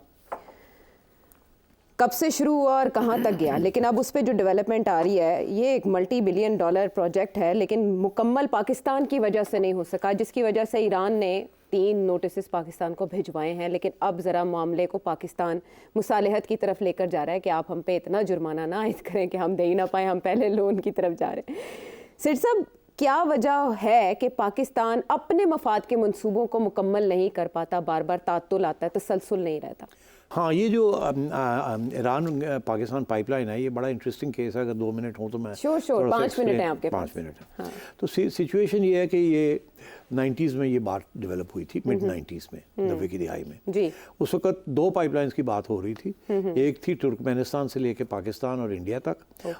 कब से शुरू हुआ और कहाँ तक गया, लेकिन अब उस पर जो डेवलपमेंट आ रही है, ये एक $multi-billion प्रोजेक्ट है, लेकिन मुकम्मल पाकिस्तान की वजह से नहीं हो सका, जिसकी वजह से ईरान ने 3 नोटिस पाकिस्तान को भिजवाए हैं। लेकिन अब ज़रा मामले को पाकिस्तान मुसालहत की तरफ लेकर जा रहा है कि आप हम पे इतना जुर्माना ना आयद करें कि हम दे ही ना पाए, हम पहले लोन की तरफ जा रहे हैं। सेठ साहब, क्या वजह है कि पाकिस्तान अपने मफाद के मंसूबों को मुकम्मल नहीं कर पाता, बार बार तातुल आता है, तसलसल नहीं रहता? हाँ, ये जो ईरान पाकिस्तान पाइपलाइन है, ये बड़ा इंटरेस्टिंग केस है। अगर 2 मिनट हो तो मैं श्योर 5 मिनट हैं आपके पास। 5 मिनट है। हाँ। तो सिचुएशन ये है कि ये 90s में ये बात डेवलप हुई थी, मिड 90s में, 90 की दिहाई में जी। उस वक्त 2 पाइपलाइंस की बात हो रही थी। एक थी तुर्कमेनिस्तान से लेके पाकिस्तान और इंडिया तक,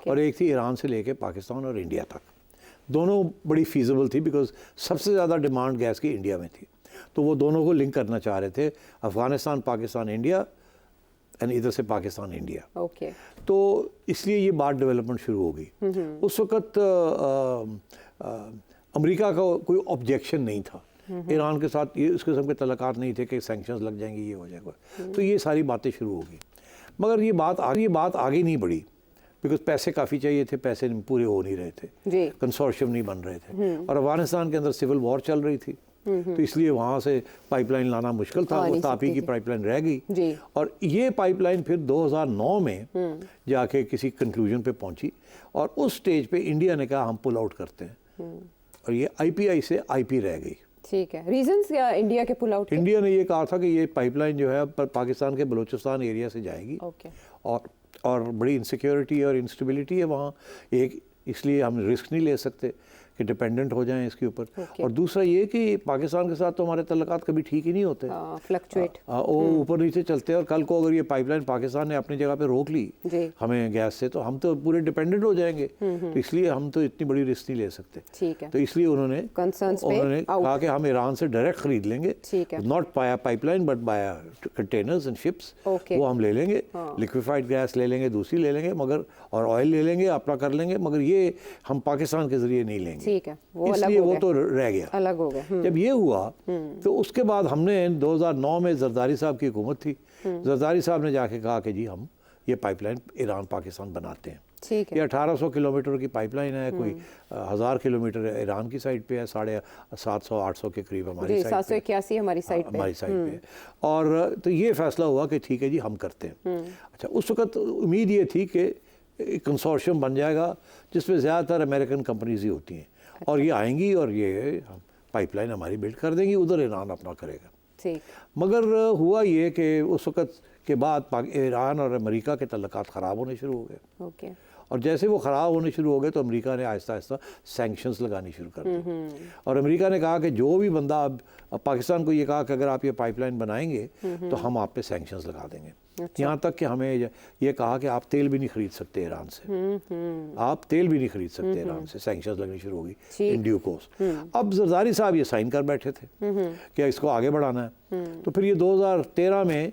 और एक थी ईरान से लेके पाकिस्तान और इंडिया तक। दोनों बड़ी फीजिबल थी बिकॉज सबसे ज़्यादा डिमांड गैस की इंडिया में थी, तो वो दोनों को लिंक करना चाह रहे थे, अफगानिस्तान पाकिस्तान इंडिया एंड इधर से पाकिस्तान इंडिया। ओके। तो इसलिए ये बात डेवलपमेंट शुरू हो गई। उस वक्त अमेरिका का कोई ऑब्जेक्शन नहीं था, ईरान के साथ ये इस किस्म के तल्लुकात नहीं थे कि सैंक्शंस लग जाएंगे, ये हो जाएगा। तो ये सारी बातें शुरू हो गई, मगर ये बात आगे नहीं बढ़ी बिकॉज पैसे काफ़ी चाहिए थे, पैसे पूरे हो नहीं रहे थे, कंसोर्शियम नहीं बन रहे थे, और अफगानिस्तान के अंदर सिविल वॉर चल रही थी, तो इसलिए वहाँ से पाइपलाइन लाना मुश्किल था। वो तापी की पाइपलाइन रह गई, और ये पाइपलाइन फिर 2009 में जाके किसी कंक्लूजन पे पहुंची, और उस स्टेज पे इंडिया ने कहा हम पुल आउट करते हैं, और ये आईपीआई से आईपी रह गई। ठीक है, रीजंस क्या इंडिया के पुल आउट? इंडिया ने ये कहा था कि ये पाइपलाइन जो है पाकिस्तान के बलूचिस्तान एरिया से जाएगी, और बड़ी इनसिक्योरिटी और इंस्टेबिलिटी है वहाँ, एक इसलिए हम रिस्क नहीं ले सकते कि डिपेंडेंट हो जाएं इसके ऊपर। और दूसरा ये कि पाकिस्तान के साथ तो हमारे तल्लुकात कभी ठीक ही नहीं होते, फ्लक्चुएट, वो ऊपर नीचे चलते हैं, और कल को अगर ये पाइपलाइन पाकिस्तान ने अपनी जगह पे रोक ली हमें गैस से, तो हम तो पूरे डिपेंडेंट हो जाएंगे। तो इसलिए हम तो इतनी बड़ी रिस्क नहीं ले सकते। ठीक है। तो इसलिए उन्होंने कहा कि हम ईरान से डायरेक्ट खरीद लेंगे, not by pipeline but by containers and ships, वो हम ले लेंगे, लिक्विफाइड गैस ले लेंगे, दूसरी ले लेंगे, मगर और ऑयल ले लेंगे, अपना कर लेंगे, मगर ये हम पाकिस्तान के जरिए नहीं लेंगे। ठीक है, वो इसलिए वो तो रह गया, अलग हो गया। जब ये हुआ तो उसके बाद हमने 2009 में जरदारी साहब की हुकूमत थी, जरदारी साहब ने जाके कहा कि जी हम ये पाइपलाइन ईरान पाकिस्तान बनाते हैं। ठीक है। ये 1800 किलोमीटर की पाइपलाइन है, कोई 1000 किलोमीटर ईरान की साइड पे है, 750-800 के करीब हमारी साइड 781 हमारी साइड पे। और तो ये फैसला हुआ कि ठीक है जी हम करते हैं। अच्छा, उस वक्त उम्मीद ये थी कि कंसोर्शियम बन जाएगा जिसमें ज़्यादातर अमेरिकन कंपनीज ही होती हैं, और ये आएंगी और ये पाइपलाइन हमारी बिल्ड कर देंगी, उधर ईरान अपना करेगा। ठीक। मगर हुआ ये कि उस वक्त के बाद ईरान और अमेरिका के तल्लुकात ख़राब होने शुरू हो गए। ओके। और जैसे वो ख़राब होने शुरू हो गए तो अमेरिका ने आहिस्ता आहिस्ता सैंक्शंस लगानी शुरू कर दी, और अमेरिका ने कहा कि जो भी बंदा अब पाकिस्तान को ये कहा कि अगर आप ये पाइपलाइन बनाएंगे तो हम आप पे सैंक्शंस लगा देंगे। अच्छा। यहाँ तक कि हमें ये कहा कि आप तेल भी नहीं खरीद सकते ईरान से, आप तेल भी नहीं खरीद सकते ईरान से, सैंक्शंस लगनी शुरू होगी इन ड्यू कोर्स। अब जरदारी साहब ये साइन कर बैठे थे कि इसको आगे बढ़ाना है। तो फिर ये 2013 में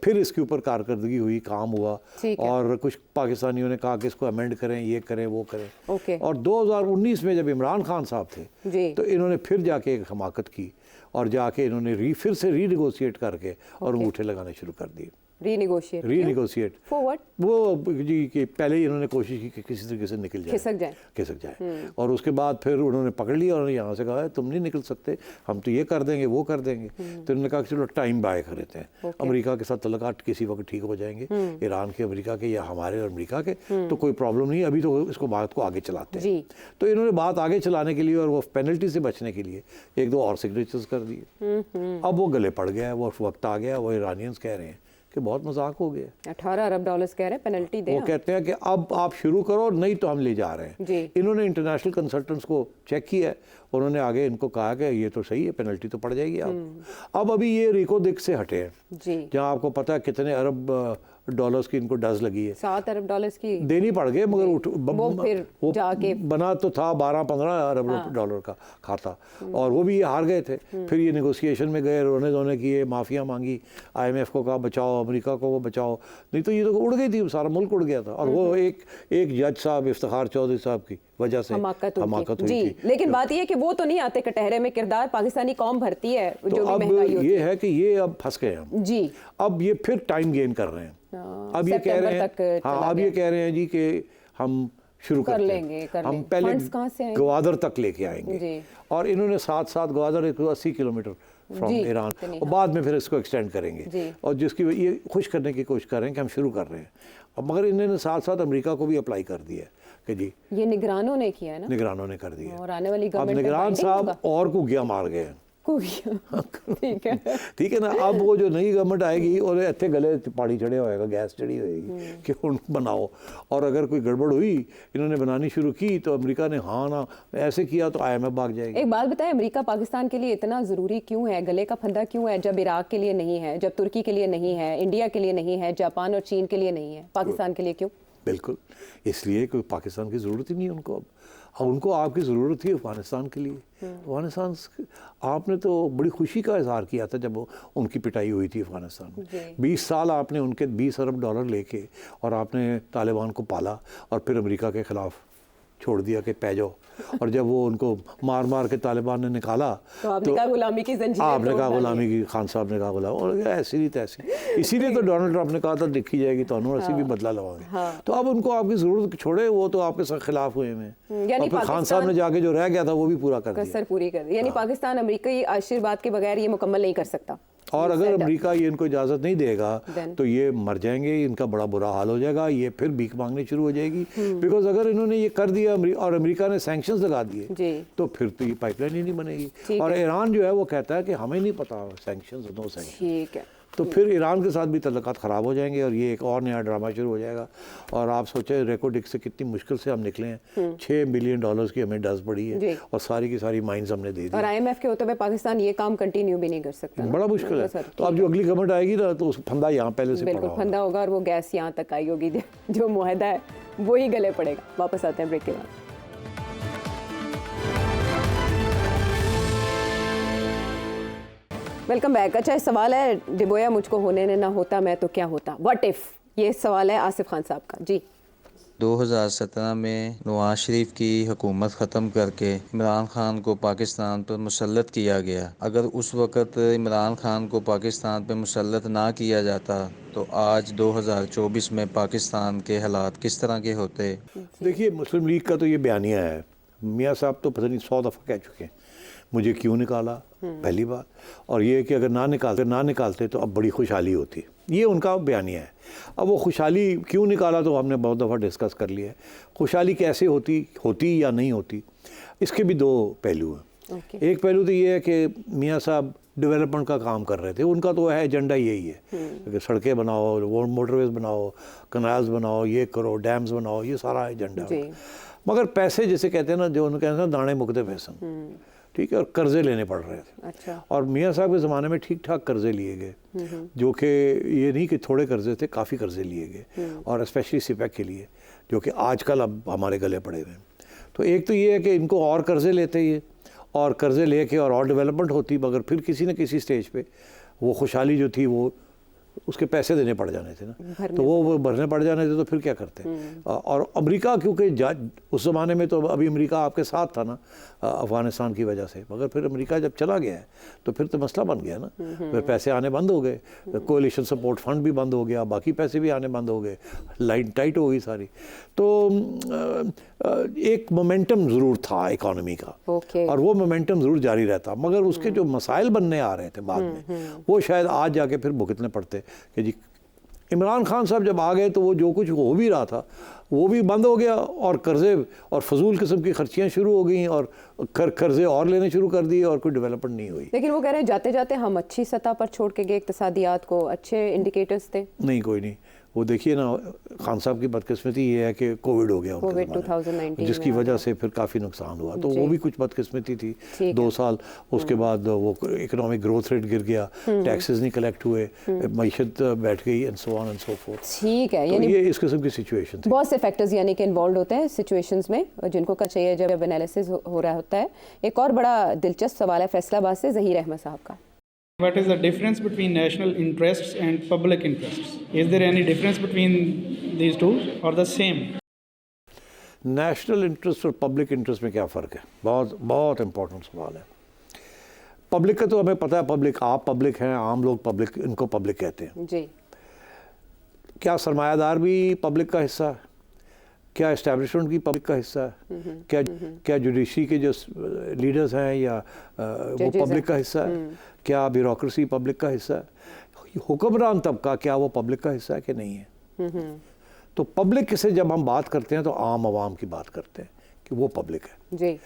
फिर इसके ऊपर कारकर्दगी हुई, काम हुआ, और कुछ पाकिस्तानियों ने कहा कि इसको अमेंड करें, ये करें, वो करें। और 2019 में जब इमरान खान साहब थे तो इन्होंने फिर जाके एक हमाकत की, और जाके इन्होंने फिर से रीनेगोशिएट करके और अंगूठे लगाने शुरू कर दिए। Renegotiate for what? वो जी कि पहले ही इन्होंने कोशिश की कि किसी तरीके से निकल जाए, खिसक जाए, और उसके बाद फिर उन्होंने पकड़ लिया, और यहाँ से कहा तुम नहीं निकल सकते, हम तो ये कर देंगे, वो कर देंगे। तो उन्होंने कहा कि चलो टाइम बाय कर लेते हैं, अमेरिका के साथ तल्लुकात किसी वक्त ठीक हो जाएंगे, ईरान के, अमेरिका के, या हमारे और अमेरिका के, तो कोई प्रॉब्लम नहीं, अभी तो इसको बात को आगे चलाते हैं। तो इन्होंने बात आगे चलाने के लिए और वो पेनल्टी से बचने के लिए 1-2 और सिग्नेचर्स कर दिए। अब वो गले पड़ गया, वो वक्त आ गया, वो ईरानियंस कह रहे हैं कि बहुत मजाक हो गया, $18 अरब कह रहे हैं पेनल्टी दें। वो कहते हैं कि अब आप शुरू करो, नहीं तो हम ले जा रहे हैं। इन्होंने इंटरनेशनल कंसल्टेंट्स को चेक किया है, उन्होंने आगे इनको कहा कि ये तो सही है, पेनल्टी तो पड़ जाएगी आप। अब अभी ये रिको दिक से हटे हैं, जहाँ आपको पता है कितने अरब डॉलर्स की इनको डज लगी है, $7 अरब की देनी पड़ गए, मगर वो जाके बना तो था 12-15 अरब डॉलर का खाता, और वो भी ये हार गए थे। फिर ये नेगोशिएशन में गए, रोने धोने किए, माफिया मांगी, IMF को कहा बचाओ, अमेरिका को वो बचाओ, नहीं तो ये तो उड़ गई थी, सारा मुल्क उड़ गया था। और वो एक जज साहब इफ्तिखार चौधरी साहब की वजह से हमाकत हुई थी। लेकिन बात ये है कि वो तो नहीं आते कटहरे में किरदार, पाकिस्तानी कौम भरती है, तो जो भी अब महंगाई होती ये है कि ये अब फंस गए हम जी। अब ये फिर टाइम गेन कर रहे हैं अब ये कह रहे हैं, हाँ अब ये कह रहे हैं जी कि हम शुरू कर लेंगे, हम पहले ग्वादर तक लेके आएंगे, और इन्होंने साथ साथ ग्वादर 80 किलोमीटर फ्रॉम ईरान, और बाद में फिर इसको एक्सटेंड करेंगे, और जिसकी ये खुश करने की कोशिश कर रहे हैं कि हम शुरू कर रहे हैं। अब मगर इन्होंने साथ साथ अमेरिका को भी अप्लाई कर दिया कि जी, ये निगरानों ने किया है ना, निगरानों ने कर दिया, और आने वाली अब निगरान साहब और कुगिया मार गए हैं। ठीक है, ठीक है ना। अब वो जो नई गवर्नमेंट आएगी और इतने गले पानी चढ़े होएगा, गैस चढ़ी होएगी कि उनको बनाओ, और अगर कोई गड़बड़ हुई, इन्होंने बनानी शुरू की तो अमेरिका ने हाँ ना ऐसे किया तो IMF भाग जाएगी। एक बात बताएं, अमेरिका पाकिस्तान के लिए इतना ज़रूरी क्यों है, गले का फंदा क्यों है, जब इराक के लिए नहीं है, जब तुर्की के लिए नहीं है, इंडिया के लिए नहीं है, जापान और चीन के लिए नहीं है, पाकिस्तान के लिए क्यों? बिल्कुल इसलिए कोई पाकिस्तान की ज़रूरत ही नहीं है उनको। अब उनको आपकी ज़रूरत थी अफ़गानिस्तान के लिए। अफ़गानिस्तान आपने तो बड़ी खुशी का इजहार किया था जब उनकी पिटाई हुई थी अफ़गानिस्तान में। 20 साल आपने उनके $20 अरब लेके और आपने तालिबान को पाला, और फिर अमेरिका के ख़िलाफ़ छोड़ दिया कि पै जाओ, और जब वो उनको मार मार के तालिबान ने निकाला तो आपने कहा गुलामी की ज़ंजीरें, आपने कहा गुलामी की, खान साहब ने कहा गुलाम, और ऐसी नहीं तैसी। इसीलिए तो डोनाल्ड ट्रंप ने कहा था देखी जाएगी तो ऐसी भी बदला लगाओगे। तो अब उनको आपकी ज़रूरत छोड़े, वो तो आपके खिलाफ हुए हैं, और फिर खान साहब ने जाके जो रह गया था वो भी पूरा कर दिया, कसर पूरी कर दी। यानी पाकिस्तान अमेरिकी आशीर्वाद के बगैर ये मुकम्मल नहीं कर सकता, और अगर अमेरिका ये इनको इजाज़त नहीं देगा तो ये मर जाएंगे, इनका बड़ा बुरा हाल हो जाएगा, ये फिर भीख मांगनी शुरू हो जाएगी। बिकॉज अगर इन्होंने ये कर दिया और अमेरिका ने सैंक्शंस लगा दिए तो फिर तो ये पाइपलाइन ही नहीं बनेगी। और ईरान जो है वो कहता है कि हमें नहीं पता सैंक्शंस, नो सैंक्शंस। ठीक है, तो फिर ईरान के साथ भी तल्लुकात ख़राब हो जाएंगे, और ये एक और नया ड्रामा शुरू हो जाएगा। और आप सोचें रेकोडिक से कितनी मुश्किल से हम निकले हैं, $6 बिलियन की हमें डज पड़ी है, और सारी की सारी माइंस हमने दे दी। और IMF के होते हुए पाकिस्तान ये काम कंटिन्यू भी नहीं कर सकता, बड़ा मुश्किल है। तो अब जो अगली गवर्नमेंट आएगी ना तो उस फंदा यहाँ पहले से बिल्कुल फंदा होगा, और वो गैस यहाँ तक आई होगी, जो मुआहदा है वही गले पड़ेगा। वापस आते हैं ब्रेक के बाद। Welcome back. अच्छा, सवाल है डिबोया, मुझको होने ने ना होता मैं तो क्या होता, व्हाट इफ, ये सवाल है आसिफ खान साहब का। जी, 2017 में नवाज शरीफ की हुकूमत ख़त्म करके इमरान खान को पाकिस्तान पर मुसल्लत किया गया। अगर उस वक़्त इमरान खान को पाकिस्तान पर मुसल्लत ना किया जाता तो आज 2024 में पाकिस्तान के हालात किस तरह के होते? देखिए, मुस्लिम लीग का तो ये बयानिया है, मियाँ साहब तो पता नहीं 100 दफ़ा कह चुके हैं मुझे क्यों निकाला, पहली बात, और ये कि अगर ना निकालते तो अब बड़ी खुशहाली होती, ये उनका बयानिया है। अब वो खुशहाली क्यों निकाला तो हमने बहुत दफ़ा डिस्कस कर लिया है। खुशहाली कैसे होती या नहीं होती, इसके भी 2 पहलू हैं। एक पहलू तो ये है कि मियाँ साहब डेवलपमेंट का काम कर रहे थे, उनका तो है एजेंडा यही है कि सड़कें बनाओ, मोटरवेज बनाओ, कनाल्स बनाओ, ये करो, डैम्स बनाओ, ये सारा एजेंडा है। मगर पैसे जिसे कहते हैं ना, जो उन्होंने कहते हैं दाने मुकदे पैसन, ठीक है, और कर्जे लेने पड़ रहे थे। अच्छा। और मियाँ साहब के ज़माने में ठीक ठाक कर्जे लिए गए, जो कि ये नहीं कि थोड़े कर्जे थे, काफ़ी कर्जे लिए गए, और स्पेशली सिपैक के लिए, जो कि आजकल अब हमारे गले पड़े हुए हैं। तो एक तो ये है कि इनको और कर्जे लेते ही, और कर्जे लेके और डेवलपमेंट होती, मगर फिर किसी न किसी स्टेज पे वो खुशहाली जो थी वो उसके पैसे देने पड़ जाने थे ना, तो वो भरने पड़ जाने थे, तो फिर क्या करते हैं। और अमेरिका, क्योंकि उस ज़माने में तो अभी अमेरिका आपके साथ था ना अफ़गानिस्तान की वजह से, मगर फिर अमेरिका जब चला गया है तो फिर तो मसला बन गया ना, फिर पैसे आने बंद हो गए, कोalition सपोर्ट फंड भी बंद हो गया, बाकी पैसे भी आने बंद हो गए, लाइन टाइट हो गई सारी। तो एक मोमेंटम ज़रूर था इकॉनमी का, और वो मोमेंटम ज़रूर जारी रहता, मगर उसके जो मसाइल बनने आ रहे थे बाद में, वो शायद आज जाके फिर भुगतने पड़ते कि जी इमरान खान साहब जब आ गए तो वो जो कुछ हो भी रहा था वो भी बंद हो गया, और कर्जे और फजूल किस्म की खर्चियाँ शुरू हो गई, और कर्जे और लेने शुरू कर दिए, और कोई डेवलपमेंट नहीं हुई। लेकिन वो कह रहे हैं जाते जाते हम अच्छी सतह पर छोड़ के गए इक्तिसादियात को, अच्छे इंडिकेटर्स थे। नहीं, कोई नहीं। वो देखिए ना, खान साहब की बदकिस्मती ये है कि कोविड हो गया, कोविड 2019 जिसकी वजह से फिर काफ़ी नुकसान हुआ, तो वो भी कुछ बदकिस्मती थी। 2 साल उसके बाद वो इकोनॉमिक ग्रोथ रेट गिर गया, टैक्सेस नहीं कलेक्ट हुए, मईशत बैठ गई, and so on and so fourth. ठीक है, यानी ये इस किस्म की सिचुएशन थी। बहुत से फैक्टर्स यानी कि इन्वॉल्व होते हैं सिचुएशंस में, जिनको का चाहिए जब एनालिसिस हो रहा होता है। एक और बड़ा दिलचस्प सवाल है फैसलाबाद से ज़हीर अहमद साहब का। What is the difference between national interests and public interests? Is there any difference between these two or the same? National interest और पब्लिक इंटरेस्ट में क्या फ़र्क है? बहुत बहुत इम्पोर्टेंट सवाल है। पब्लिक का तो हमें पता है, पब्लिक, आप पब्लिक हैं, आम लोग पब्लिक, इनको पब्लिक कहते हैं जी। क्या सरमायादार भी पब्लिक का हिस्सा है? क्या इस्टेब्लिशमेंट की पब्लिक का हिस्सा है? क्या जुडिशरी के जो लीडर्स हैं या वो पब्लिक का हिस्सा है? क्या ब्यूरोक्रेसी पब्लिक का हिस्सा है? हुक्मरान तबका क्या वो पब्लिक का हिस्सा है कि नहीं है? तो पब्लिक से जब हम बात करते हैं तो आम आवाम की बात करते हैं कि वो पब्लिक है जी।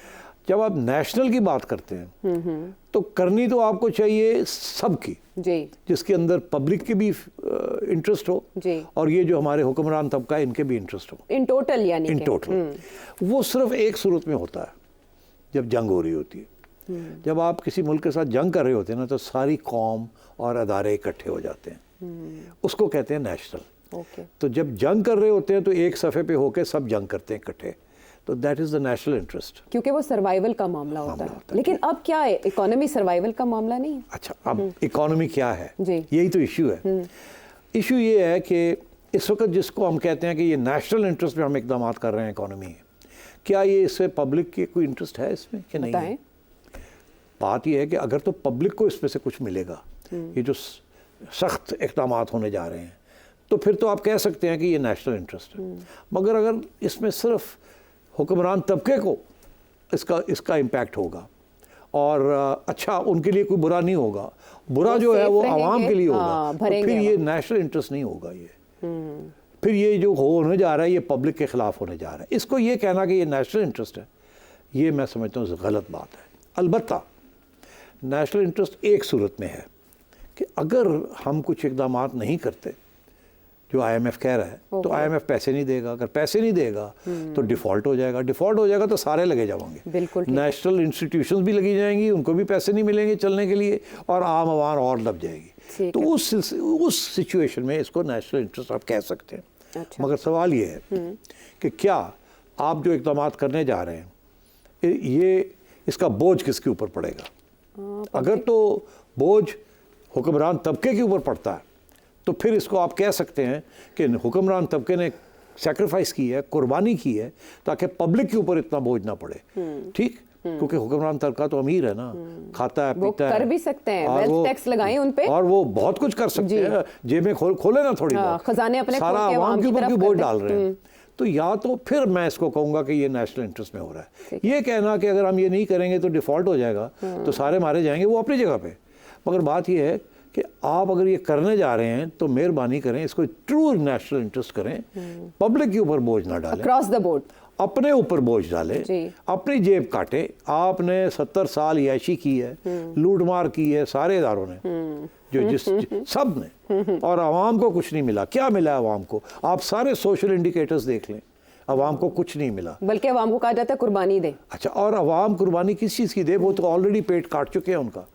जब आप नेशनल की बात करते हैं तो करनी तो आपको चाहिए सबकी जी, जिसके अंदर पब्लिक के भी इंटरेस्ट हो जी, और ये जो हमारे हुक्मरान तबका है इनके भी इंटरेस्ट हो, इन टोटल यानी इन टोटल। वो सिर्फ एक सूरत में होता है जब जंग हो रही होती है। जब आप किसी मुल्क के साथ जंग कर रहे होते हैं ना तो सारी कौम और अदारे इकट्ठे हो जाते हैं, उसको कहते हैं नेशनल। ओके। तो जब जंग कर रहे होते हैं तो एक सफ़े पे होके सब जंग करते हैं इकट्ठे, तो that is the national interest, क्योंकि वो सर्वाइवल का मामला होता है। लेकिन अब क्या है, इकोनॉमी सर्वाइवल का मामला नहीं है। अच्छा, अब इकोनॉमी क्या है, जी। यही तो इशू है। इशू ये है कि इस वक्त जिसको हम कहते हैं कि ये नेशनल इंटरेस्ट में हम इकदाम कर रहे हैं इकोनॉमी, क्या ये इससे पब्लिक की कोई इंटरेस्ट है इसमें कि नहीं है? बात ये है कि अगर तो पब्लिक को इसमें से कुछ मिलेगा, ये जो सख्त इकदाम होने जा रहे हैं, तो फिर तो आप कह सकते हैं कि ये नेशनल इंटरेस्ट है। मगर अगर इसमें सिर्फ हुक्मरान तबके को इसका इम्पैक्ट होगा और अच्छा उनके लिए कोई बुरा नहीं होगा, बुरा जो है वो आवाम के लिए होगा, तो फिर ये नेशनल इंटरेस्ट नहीं होगा। ये फिर ये जो होने जा रहा है ये पब्लिक के ख़िलाफ़ होने जा रहा है। इसको ये कहना कि ये नेशनल इंटरेस्ट है, ये मैं समझता हूँ गलत बात है। अलबत्ता नेशनल इंटरेस्ट एक सूरत में है कि अगर हम कुछ इकदाम नहीं करते जो IMF कह रहा है, तो IMF पैसे नहीं देगा, अगर पैसे नहीं देगा तो डिफ़ॉल्ट हो जाएगा, डिफ़ॉल्ट हो जाएगा तो सारे लगे जाएंगे, बिल्कुल नेशनल इंस्टीट्यूशंस भी लगी जाएंगी, उनको भी पैसे नहीं मिलेंगे चलने के लिए और आम आवाम और दब जाएगी। तो उस सिचुएशन में इसको नेशनल इंटरेस्ट आप कह सकते हैं। अच्छा। मगर सवाल ये है कि क्या आप जो इक़दाम करने जा रहे हैं ये इसका बोझ किसके ऊपर पड़ेगा? अगर तो बोझ हुक्मरान तबके के ऊपर पड़ता है तो फिर इसको आप कह सकते हैं कि हुक्मरान तबके ने सैक्रिफाइस की है, कुर्बानी की है ताकि पब्लिक के ऊपर इतना बोझ ना पड़े। ठीक, क्योंकि हुक्मरान तबका तो अमीर है ना, खाता है, पीता है, कर भी सकते हैं, वेल्थ टैक्स लगाएं उन पे और वो बहुत कुछ कर सकते हैं, जेबें खोले ना थोड़ी बहुत, खजाने अपने सारा आवाम के ऊपर क्यों बोझ डाल रहे हैं? तो या तो फिर मैं इसको कहूँगा कि ये नेशनल इंटरेस्ट में हो रहा है। ये कहना कि अगर हम ये नहीं करेंगे तो डिफ़ॉल्ट हो जाएगा तो सारे मारे जाएंगे, वो अपनी जगह पे। मगर बात ये है कि आप अगर ये करने जा रहे हैं तो मेहरबानी करें इसको ट्रू नेशनल इंटरेस्ट करें, पब्लिक के ऊपर बोझ ना डालें, अक्रॉस द बोर्ड अपने ऊपर बोझ डालें, अपनी जेब काटे। आपने 70 साल याशी की है, लूटमार की है सारे इदारों ने, जो सब ने, और आवाम को कुछ नहीं मिला। क्या मिला आवाम को? आप सारे सोशल इंडिकेटर्स देख लें, आवाम को कुछ नहीं मिला, बल्कि आवाम को कहा जाता है कुर्बानी दे। अच्छा, और आवाम कुर्बानी किस चीज़ की दे? वो तो ऑलरेडी पेट काट चुके हैं उनका।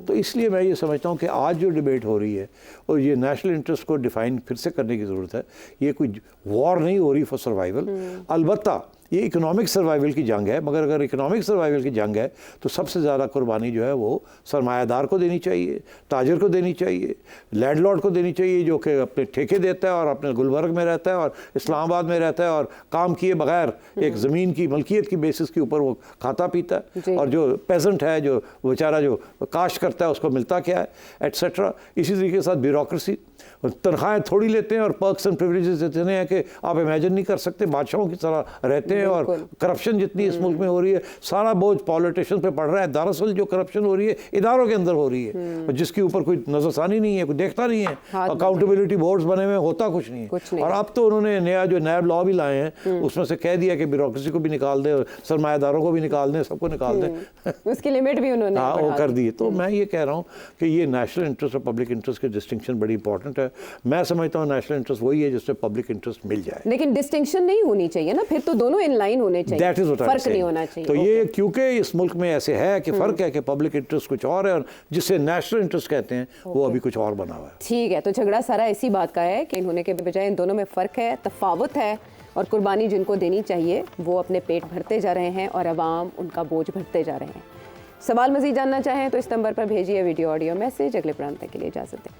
तो इसलिए मैं ये समझता हूँ कि आज जो डिबेट हो रही है और ये नेशनल इंटरेस्ट को डिफाइन फिर से करने की ज़रूरत है। ये कोई वॉर नहीं हो रही फॉर सर्वाइवल, अलबत्ता ये इकोनॉमिक सर्वाइवल की जंग है। मगर अगर इकोनॉमिक सर्वाइवल की जंग है तो सबसे ज़्यादा कुर्बानी जो है वो सरमायादार को देनी चाहिए, ताजर को देनी चाहिए, लैंडलॉर्ड को देनी चाहिए जो कि अपने ठेके देता है और अपने गुलबर्ग में रहता है और इस्लामाबाद में रहता है और काम किए बगैर एक ज़मीन की मलकियत की बेसिस के ऊपर वो खाता पीता है, और जो पेजेंट है, जो बेचारा जो काश्त करता है, उसको मिलता क्या है, एट्सेट्रा। इसी तरीके के साथ ब्यूरोक्रेसी, तनख्वाहें थोड़ी लेते हैं और पर्क्स एंड प्रिविलेजेस इतने हैं कि आप इमेजिन नहीं कर सकते, बादशाहों की तरह रहते हैं। और करप्शन जितनी इस मुल्क में हो रही है, सारा बोझ पॉलिटिशियन पे पड़ रहा है। दरअसल जो करप्शन हो रही है इदारों के अंदर हो रही है, जिसके ऊपर कोई नजरसानी नहीं है, कोई देखता नहीं है, अकाउंटेबिलिटी बोर्ड्स बने हुए, होता कुछ नहीं है। और अब तो उन्होंने नया जो नैब लॉ भी लाए हैं उसमें से कह दिया कि ब्यूरोक्रेसी को भी निकाल दें, सरमायादारों को भी निकाल दें, सबको निकाल दें, उसकी लिमिट भी उन्होंने वो कर दी। तो मैं ये कह रहा हूँ कि ये नेशनल इंटरेस्ट और पब्लिक इंटरेस्ट की डिस्टिंक्शन बड़ी इंपॉर्टेंट है। मैं समझता हूँ नेशनल इंटरेस्ट वही है जिससे पब्लिक इंटरेस्ट मिल जाए, लेकिन डिस्टिंक्शन नहीं होनी चाहिए ना, फिर तो दोनों इन लाइन होने चाहिए, फर्क नहीं होना चाहिए। तो ये क्योंकि इस मुल्क में ऐसे है कि फर्क है कि पब्लिक इंटरेस्ट कुछ और है और जिसे नेशनल इंटरेस्ट कहते हैं वो अभी कुछ और बना हुआ है। ठीक है, तो झगड़ा सारा इसी बात का है कि होने के बजाय इन दोनों में फ़र्क है, तफावत है, और कुर्बानी जिनको देनी चाहिए वो अपने पेट भरते जा रहे हैं और अवाम उनका बोझ भरते जा रहे हैं। सवाल मज़ीद जानना चाहें तो इस नंबर पर भेजिए वीडियो ऑडियो मैसेज। अगले प्रोग्राम तक के लिए इजाज़त दें।